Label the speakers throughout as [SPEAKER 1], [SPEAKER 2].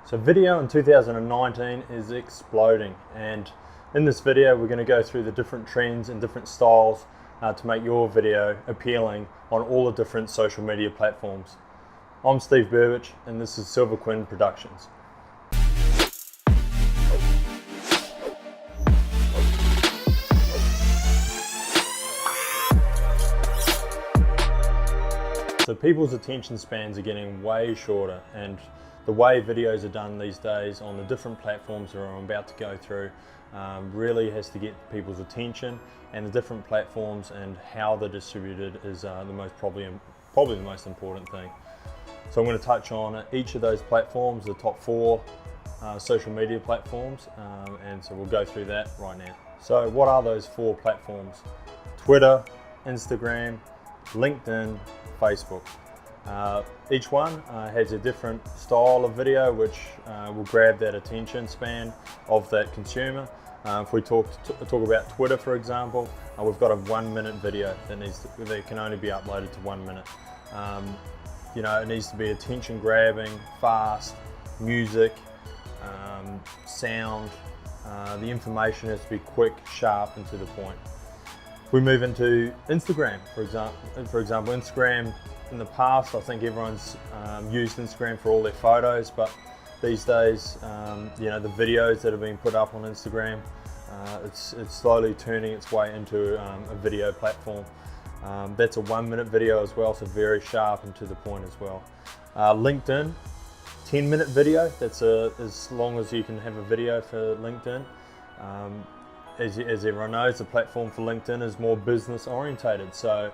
[SPEAKER 1] So video in 2019 is exploding, and in this video we're going to go through the different trends and different styles to make your video appealing on all the different social media platforms. I'm Steve Burbidge and this is Silver Quinn Productions. So people's attention spans are getting way shorter, and the way videos are done these days on the different platforms that I'm about to go through really has to get people's attention, and the different platforms and how they're distributed is probably the most important thing. So I'm going to touch on each of those platforms, the top 4 social media platforms, and so we'll go through that right now. So what are those 4 platforms? Twitter, Instagram, LinkedIn, Facebook. Each one has a different style of video which will grab that attention span of that consumer. If we talk about Twitter, for example, we've got a 1-minute video that can only be uploaded to 1 minute. It needs to be attention grabbing, fast, music, sound. The information has to be quick, sharp, and to the point. We move into Instagram, for example, Instagram in the past, I think everyone's used Instagram for all their photos, but these days, the videos that have been put up on Instagram, it's slowly turning its way into a video platform. That's a 1-minute video as well, so very sharp and to the point as well. LinkedIn, 10-minute video, that's as long as you can have a video for LinkedIn. As everyone knows, the platform for LinkedIn is more business orientated, so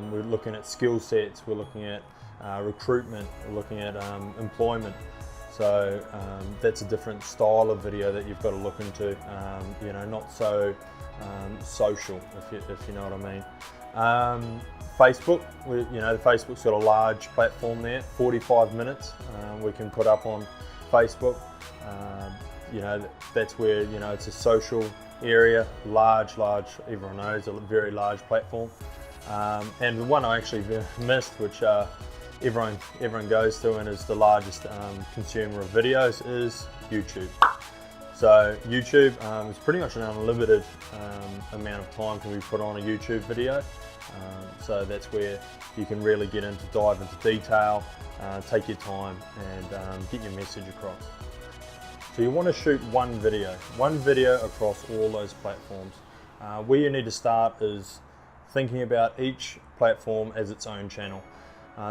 [SPEAKER 1] we're looking at skill sets, we're looking at recruitment, we're looking at employment. So that's a different style of video that you've got to look into, not so social, if you know what I mean. Facebook, Facebook's got a large platform there, 45 minutes we can put up on Facebook. That's where, it's a social area, large, everyone knows, a very large platform. And the one I actually missed, which everyone goes to and is the largest consumer of videos, is YouTube. So YouTube is pretty much an unlimited amount of time can be put on a YouTube video. So that's where you can really dive into detail, take your time, and get your message across. So you want to shoot one video across all those platforms. Where you need to start is thinking about each platform as its own channel.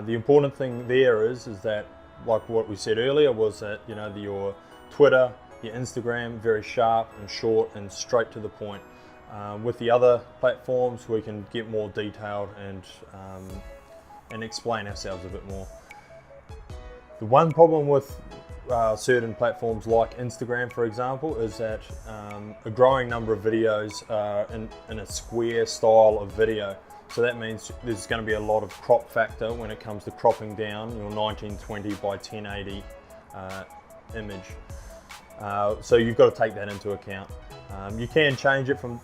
[SPEAKER 1] The important thing there is that, like what we said earlier, was that your Twitter, your Instagram, very sharp and short and straight to the point. With the other platforms, we can get more detailed and explain ourselves a bit more. The one problem with certain platforms like Instagram, for example, is that a growing number of videos are in a square style of video. So that means there's going to be a lot of crop factor when it comes to cropping down your 1920 by 1080 image. So you've got to take that into account. You can change it from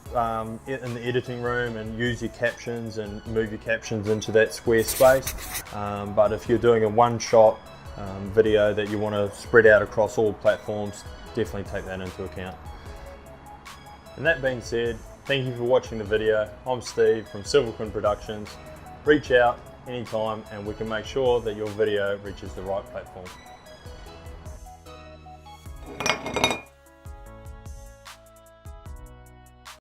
[SPEAKER 1] in the editing room and use your captions and move your captions into that square space. But if you're doing a one-shot video that you want to spread out across all platforms, definitely take that into account. And that being said, thank you for watching the video. I'm Steve from Silver Quinn Productions. Reach out anytime and we can make sure that your video reaches the right platform.